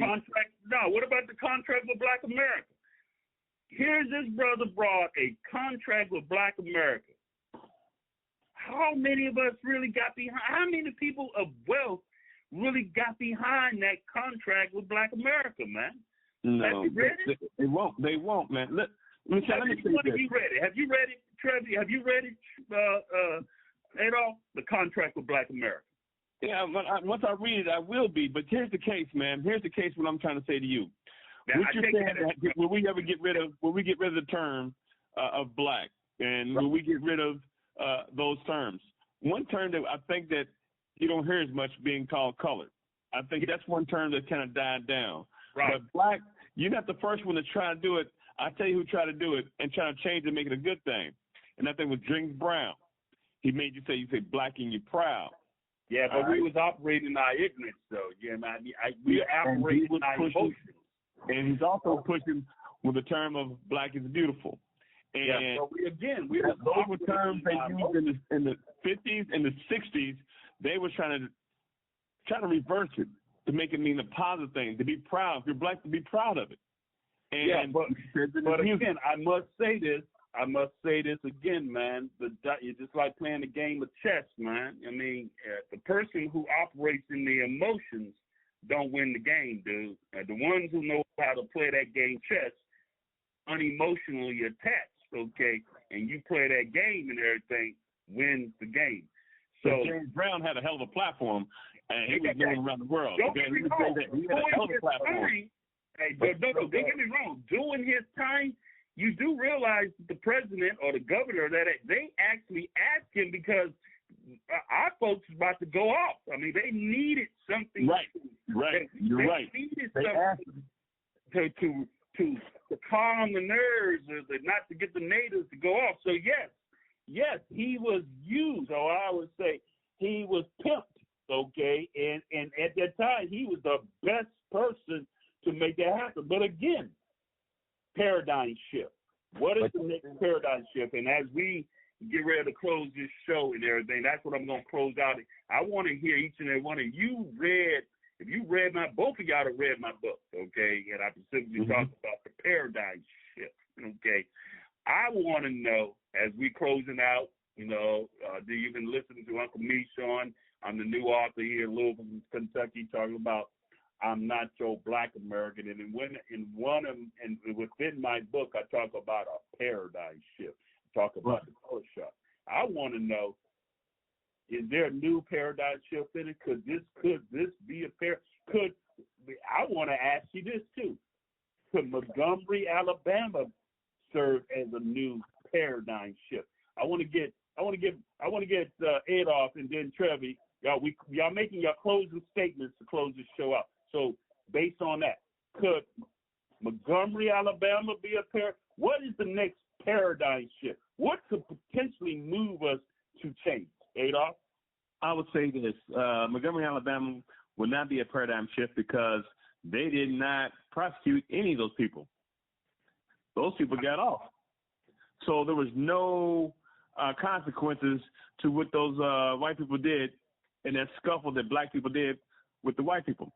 [SPEAKER 2] What about the contract with Black America? Here's this brother brought a contract with Black America. How many of us really got behind? How many people of wealth really got behind that contract with Black America, man?
[SPEAKER 5] No,
[SPEAKER 2] have you read it?
[SPEAKER 5] They won't. They won't, man. Let me say this.
[SPEAKER 2] Have you read it? Have you read it, Trevor? Have you read it, Adolph? The contract with Black America.
[SPEAKER 5] Yeah, once I read it, I will be. But here's the case, man. Here's the case. What I'm trying to say to you.
[SPEAKER 2] Now,
[SPEAKER 5] What you're saying that will we ever get rid of? Will we get rid of the term of black? And will we get rid of those terms? One term that I think that you don't hear as much being called colored. I think that's one term that kind of died down.
[SPEAKER 2] Right.
[SPEAKER 5] But black, you're not the first one to try to do it. I tell you who tried to do it and try to change it and make it a good thing. And that thing was James Brown. He made you say black and you're proud.
[SPEAKER 2] Yeah, but we was operating in our ignorance, though. Yeah, man. We operating in our emotions.
[SPEAKER 5] And he's also pushing with the term of black is beautiful. And
[SPEAKER 2] so
[SPEAKER 5] those were terms they used in the 50s and the 60s. They were trying to reverse it to make it mean a positive thing, to be proud. If you're black, to be proud of it. And
[SPEAKER 2] but again, I must say this again, man. It's just like playing a game of chess, man. I mean, the person who operates in the emotions don't win the game, dude. The ones who know how to play that game chess, unemotionally attached, okay, and you play that game and everything, wins the game. So
[SPEAKER 5] James Brown had a hell of a platform, and he was known around the world.
[SPEAKER 2] Don't get me wrong.
[SPEAKER 5] He had a hell of a platform.
[SPEAKER 2] Don't get me wrong. During his time, you do realize that the president or the governor that they actually asked him because our folks was about to go off. I mean, they needed something.
[SPEAKER 5] Right. You're right.
[SPEAKER 2] They needed something to calm the nerves, or not to get the natives to go off. So yes, he was used, or I would say he was pimped. Okay, and at that time he was the best person to make that happen. But again, paradigm shift. What is the next paradigm shift? And as we get ready to close this show and everything, that's what I'm going to close out. I want to hear each and every one of you if you read both of y'all have read my book, okay, and I specifically talked about the paradigm shift, okay. I want to know, as we closing out, do you been listening to Uncle MeShorn? I'm the new author here in Louisville, Kentucky, talking about I'm Not Your Black American. And within my book, I talk about a paradigm shift. I talk about the color shock. I want to know, is there a new paradigm shift in it? Could this be I want to ask you this too. Could Montgomery, Alabama serve as a new paradigm shift? I want to get Adolph and then Trevor. Y'all making your closing statements to close this show out. So based on that, could Montgomery, Alabama be what is the next paradigm shift? What could potentially move us to change? Adolph?
[SPEAKER 5] I would say this. Montgomery, Alabama will not be a paradigm shift because they did not prosecute any of those people. Those people got off. So there was no consequences to what those white people did in that scuffle that black people did with the white people.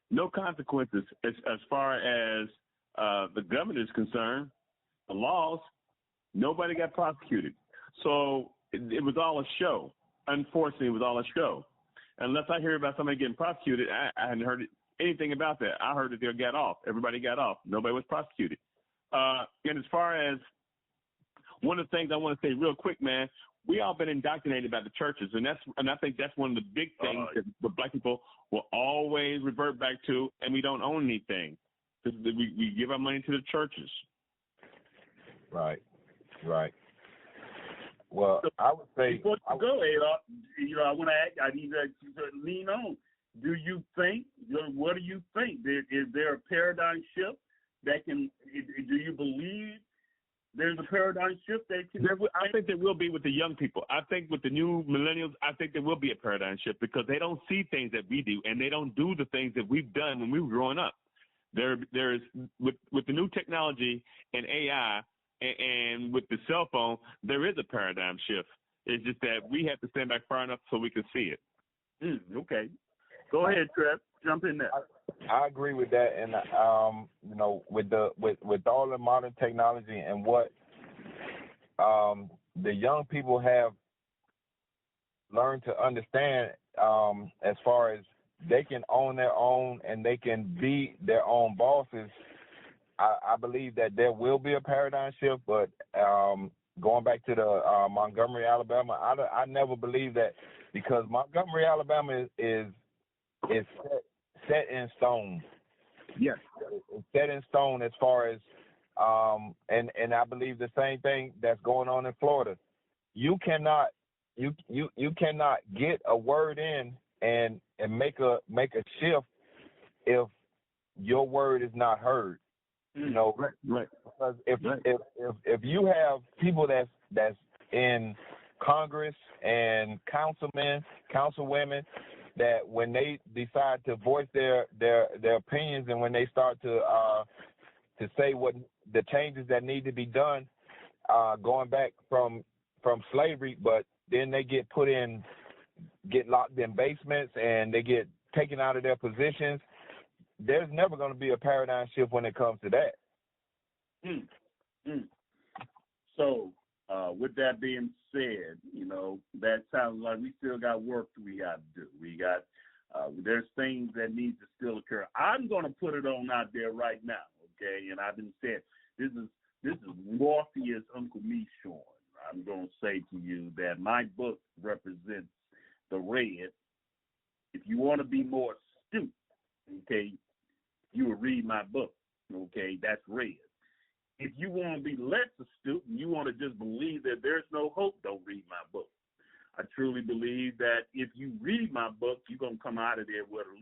[SPEAKER 5] No consequences as far as the government is concerned. The laws, nobody got prosecuted. So it was all a show. Unfortunately, it was all a show. Unless I hear about somebody getting prosecuted, I hadn't heard anything about that. I heard that they got off. Everybody got off. Nobody was prosecuted. And as far as one of the things I want to say real quick, man, we all been indoctrinated by the churches, and I think that's one of the big things that the black people will always revert back to, and we don't own anything. We give our money to the churches.
[SPEAKER 3] Right. Well, I would say
[SPEAKER 2] before you go, Adolph, I want to ask. I need to lean on. Do you think? What do you think? Is there a paradigm shift that can? Do you believe there's a paradigm shift that can?
[SPEAKER 5] I think there will be with the young people. I think with the new millennials, I think there will be a paradigm shift because they don't see things that we do, and they don't do the things that we've done when we were growing up. There is with the new technology and AI. And with the cell phone, there is a paradigm shift. It's just that we have to stand back far enough so we can see it.
[SPEAKER 2] Okay. Go ahead, Trev. Jump in there.
[SPEAKER 3] I agree with that, and with all the modern technology and what the young people have learned to understand, as far as they can own their own and they can be their own bosses. I believe that there will be a paradigm shift, but going back to the Montgomery, Alabama, I never believed that because Montgomery, Alabama is set in stone.
[SPEAKER 2] Yes.
[SPEAKER 3] It's set in stone as far as and I believe the same thing that's going on in Florida. You cannot get a word in and make a shift if your word is not heard.
[SPEAKER 5] Right.
[SPEAKER 3] Because if you have people that's in Congress and councilwomen, that when they decide to voice their opinions and when they start to say what the changes that need to be done, going back from slavery, but then they get locked in basements and they get taken out of their positions. There's never going to be a paradigm shift when it comes to that.
[SPEAKER 2] So, with that being said, that sounds like we still got work we got to do. We got there's things that need to still occur. I'm going to put it on out there right now, okay? And I've been saying this is Morpheus Uncle MeShorn. I'm going to say to you that my book represents the red. If you want to be more astute, okay, you will read my book, okay? That's red. If you want to be less astute and you want to just believe that there's no hope, don't read my book. I truly believe that if you read my book, you're going to come out of there with a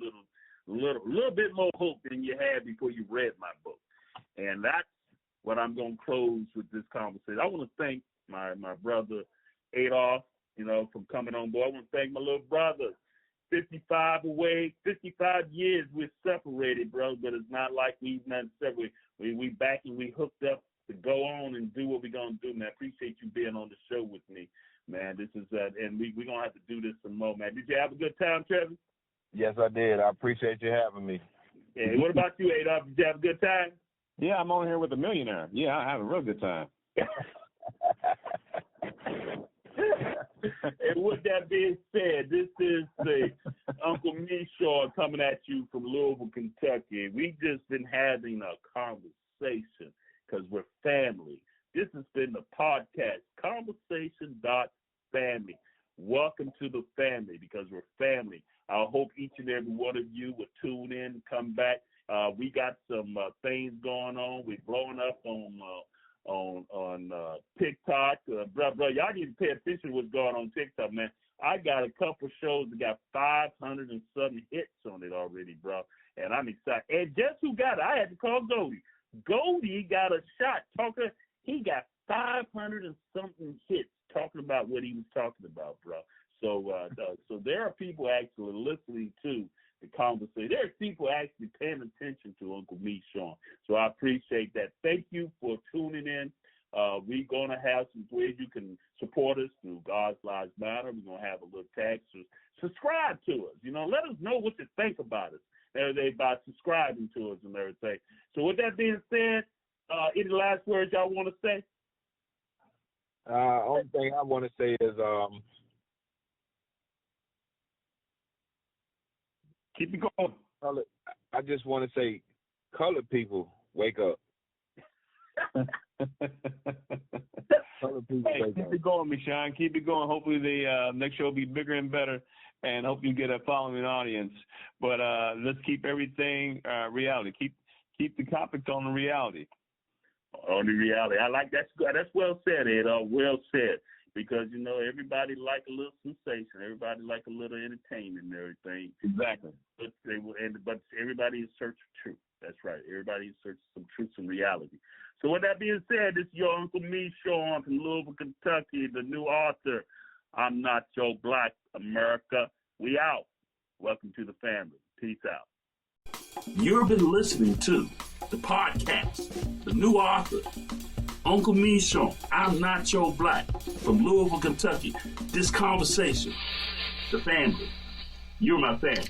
[SPEAKER 2] little bit more hope than you had before you read my book. And that's what I'm going to close with this conversation. I want to thank my brother Adolph, for coming on board. I want to thank my little brother. 55 years we're separated, bro, but it's not like we've not separated. We back and we hooked up to go on and do what we're going to do, man. I appreciate you being on the show with me, man. This is, and we're going to have to do this some more, man. Did you have a good time, Trevor?
[SPEAKER 3] Yes, I did. I appreciate you having me.
[SPEAKER 2] Yeah, what about you, Adolph? Did you have a good time?
[SPEAKER 5] Yeah, I'm on here with a millionaire. Yeah, I have a real good time.
[SPEAKER 2] And with that being said, this is the Uncle MeShorn coming at you from Louisville, Kentucky. We've just been having a conversation because we're family. This has been the podcast, Conversation.Family. Welcome to the family because we're family. I hope each and every one of you will tune in, come back. We got some things going on. We're blowing up on TikTok. Bro, y'all need to pay attention to what's going on TikTok, man. I got a couple shows that got 500 and something hits on it already, bro. And I'm excited. And guess who got it? I had to call Goldie. Goldie got a shot talking. He got 500 and something hits talking about what he was talking about, bro. So there are people actually listening to the conversation. There's people actually paying attention to Uncle MeShorn. So I appreciate that. Thank you for tuning in. We're going to have some ways you can support us through God's Lives Matter. We're going to have a little text. Subscribe to us. Let us know what you think about us. Everything about subscribing to us and everything. So with that being said, any last words y'all want to say?
[SPEAKER 3] Only thing I want to say is
[SPEAKER 5] Keep it going.
[SPEAKER 3] I just want to say, colored people, wake up. Colored people,
[SPEAKER 5] Hey,
[SPEAKER 3] wake
[SPEAKER 5] keep
[SPEAKER 3] up.
[SPEAKER 5] it going, MeShorn. Keep it going. Hopefully the next show will be bigger and better, and hope you get a following audience. But let's keep everything reality. Keep the topics on the reality.
[SPEAKER 2] On the reality. I like that. That's well said, Ed. Well said. Because, everybody like a little sensation. Everybody like a little entertainment and everything.
[SPEAKER 5] Exactly.
[SPEAKER 2] But everybody is searching for truth. That's right. Everybody is searching for some truth and reality. So with that being said, this is your Uncle MeShorn from Louisville, Kentucky, the new author, I'm Not Joe Black, America. We out. Welcome to the family. Peace out.
[SPEAKER 1] You've been listening to the podcast, the new author, Uncle MeShorn, I'm Not Joe Black, from Louisville, Kentucky. This conversation, the family. You're my family.